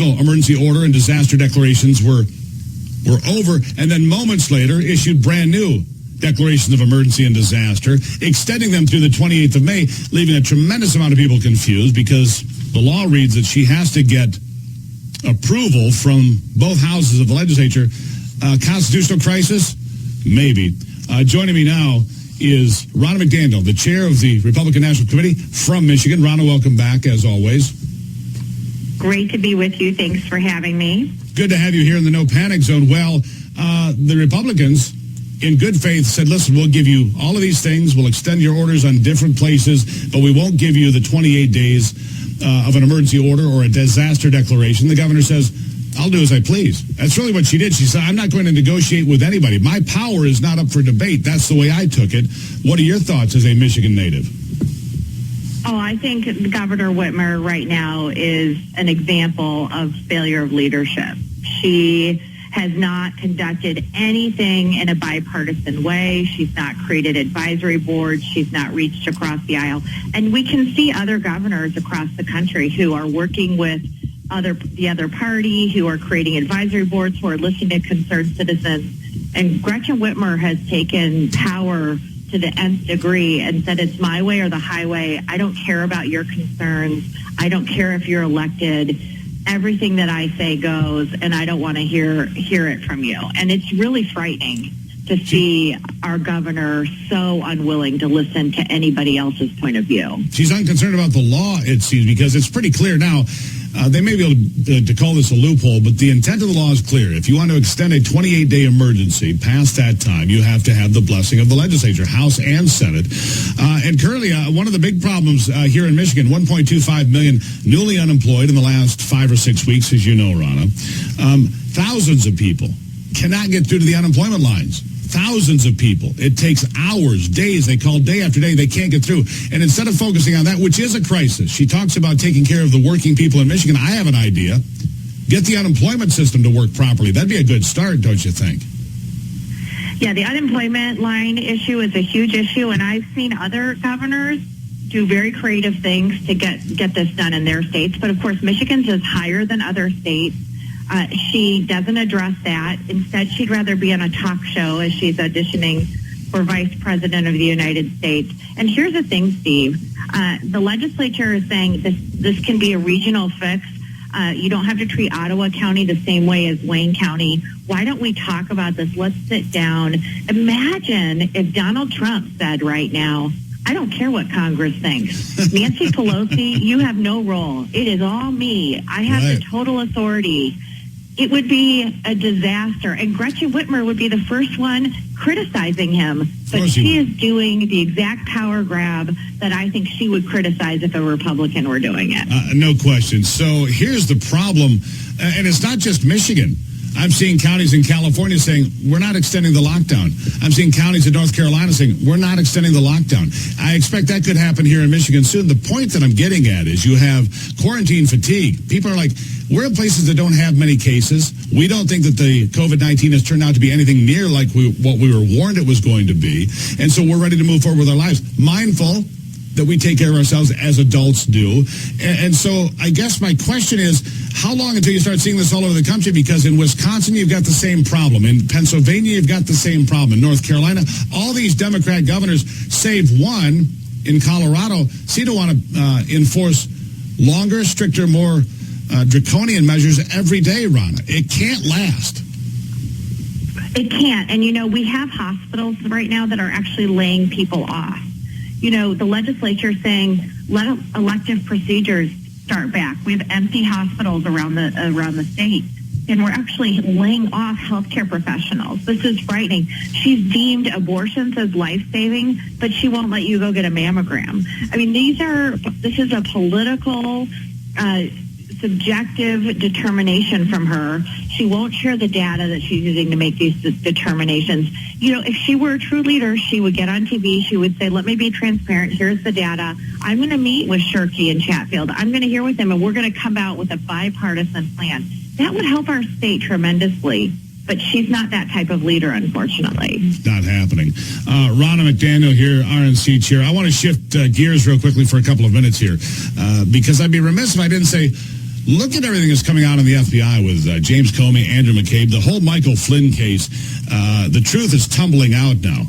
emergency order and disaster declarations were over, and then moments later issued brand new declarations of emergency and disaster, extending them through the 28th of May, leaving a tremendous amount of people confused because the law reads that she has to get approval from both houses of the legislature. Constitutional crisis? Maybe. Joining me now is Ronna McDaniel, the chair of the Republican National Committee from Michigan. Ronna, welcome back, as always. Great to be with you. Thanks for having me. Good to have you here in the no panic zone. Well, the Republicans, in good faith, said, listen, we'll give you all of these things. We'll extend your orders on different places, but we won't give you the 28 days of an emergency order or a disaster declaration. The governor says, I'll do as I please. That's really what she did. She said, I'm not going to negotiate with anybody. My power is not up for debate. That's the way I took it. What are your thoughts as a Michigan native? Oh, I think Governor Whitmer right now is an example of failure of leadership. She has not conducted anything in a bipartisan way. She's not created advisory boards. She's not reached across the aisle. And we can see other governors across the country who are working with the other party, who are creating advisory boards, who are listening to concerned citizens. And Gretchen Whitmer has taken power to the nth degree and said, it's my way or the highway. I don't care about your concerns. I don't care if you're elected. Everything that I say goes, and I don't want to hear it from you. And it's really frightening to see our governor so unwilling to listen to anybody else's point of view. She's unconcerned about the law, it seems, because it's pretty clear now. They may be able to call this a loophole, but the intent of the law is clear. If you want to extend a 28-day emergency past that time, you have to have the blessing of the legislature, House and Senate. And currently, one of the big problems here in Michigan, 1.25 million newly unemployed in the last 5 or 6 weeks, as you know, Ronna. Thousands of people cannot get through to the unemployment lines. Thousands of people. It takes hours, days. They call day after day. They can't get through. And instead of focusing on that, which is a crisis, she talks about taking care of the working people in Michigan. I have an idea. Get the unemployment system to work properly. That'd be a good start, don't you think? Yeah, the unemployment line issue is a huge issue, and I've seen other governors do very creative things to get this done in their states. But, of course, Michigan's is higher than other states. She doesn't address that. Instead, she'd rather be on a talk show as she's auditioning for Vice President of the United States. And here's the thing, Steve. The legislature is saying this can be a regional fix. You don't have to treat Ottawa County the same way as Wayne County. Why don't we talk about this? Let's sit down. Imagine if Donald Trump said right now, I don't care what Congress thinks. Nancy Pelosi, you have no role. It is all me. I have the total authority. It would be a disaster. And Gretchen Whitmer would be the first one criticizing him. But she is doing the exact power grab that I think she would criticize if a Republican were doing it. No question. So here's the problem. And it's not just Michigan. I'm seeing counties in California saying, we're not extending the lockdown. I'm seeing counties in North Carolina saying, we're not extending the lockdown. I expect that could happen here in Michigan soon. The point that I'm getting at is you have quarantine fatigue. People are like, we're in places that don't have many cases. We don't think that the COVID-19 has turned out to be anything near like what we were warned it was going to be. And so we're ready to move forward with our lives, mindful that we take care of ourselves as adults do. And so I guess my question is, how long until you start seeing this all over the country? Because in Wisconsin, you've got the same problem. In Pennsylvania, you've got the same problem. In North Carolina, all these Democrat governors, save one in Colorado, seem to want to enforce longer, stricter, more draconian measures every day, Ronna. It can't last. It can't. And, we have hospitals right now that are actually laying people off. The legislature is saying, let elective procedures start back. We have empty hospitals around the state, and we're actually laying off healthcare professionals. This is frightening. She's deemed abortions as life-saving, but she won't let you go get a mammogram. I mean, this is a political, subjective determination from her. She won't share the data that she's using to make these determinations. If she were a true leader, she would get on TV. She would say, let me be transparent. Here's the data. I'm going to meet with Shirkey and Chatfield. I'm going to hear with them, and we're going to come out with a bipartisan plan. That would help our state tremendously. But she's not that type of leader, unfortunately. Not happening. Ronna McDaniel here, RNC Chair. I want to shift gears real quickly for a couple of minutes here because I'd be remiss if I didn't say Look at everything that's coming out in the FBI with James Comey, Andrew McCabe, the whole Michael Flynn case. The truth is tumbling out now,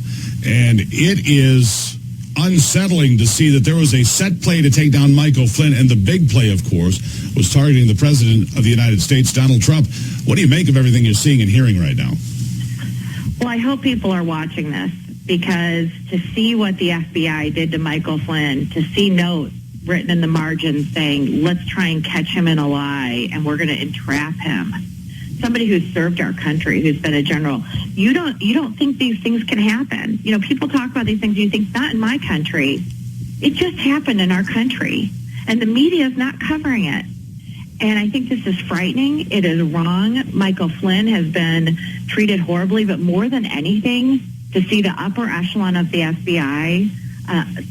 and it is unsettling to see that there was a set play to take down Michael Flynn, and the big play, of course, was targeting the President of the United States, Donald Trump. What do you make of everything you're seeing and hearing right now? Well, I hope people are watching this, because to see what the FBI did to Michael Flynn, to see notes written in the margins saying, let's try and catch him in a lie and we're going to entrap him. Somebody who's served our country, who's been a general, you don't think these things can happen. You know, people talk about these things, you think, not in my country. It just happened in our country, and the media is not covering it. And I think this is frightening. It is wrong. Michael Flynn has been treated horribly, but more than anything, to see the upper echelon of the FBI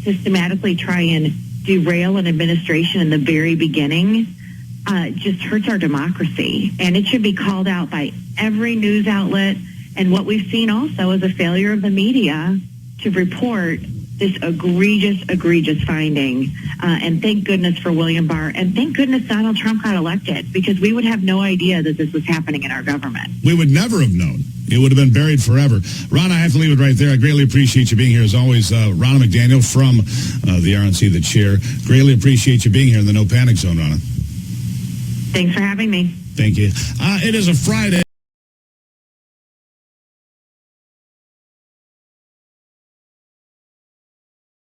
systematically try and derail an administration in the very beginning just hurts our democracy. And it should be called out by every news outlet. And what we've seen also is a failure of the media to report this egregious finding. And thank goodness for William Barr. And thank goodness Donald Trump got elected, because we would have no idea that this was happening in our government. We would never have known. It would have been buried forever. Ronna, I have to leave it right there. I greatly appreciate you being here. As always, Ronna McDaniel from the RNC, the chair. Greatly appreciate you being here in the No Panic Zone, Ronna. Thanks for having me. Thank you. It is a Friday.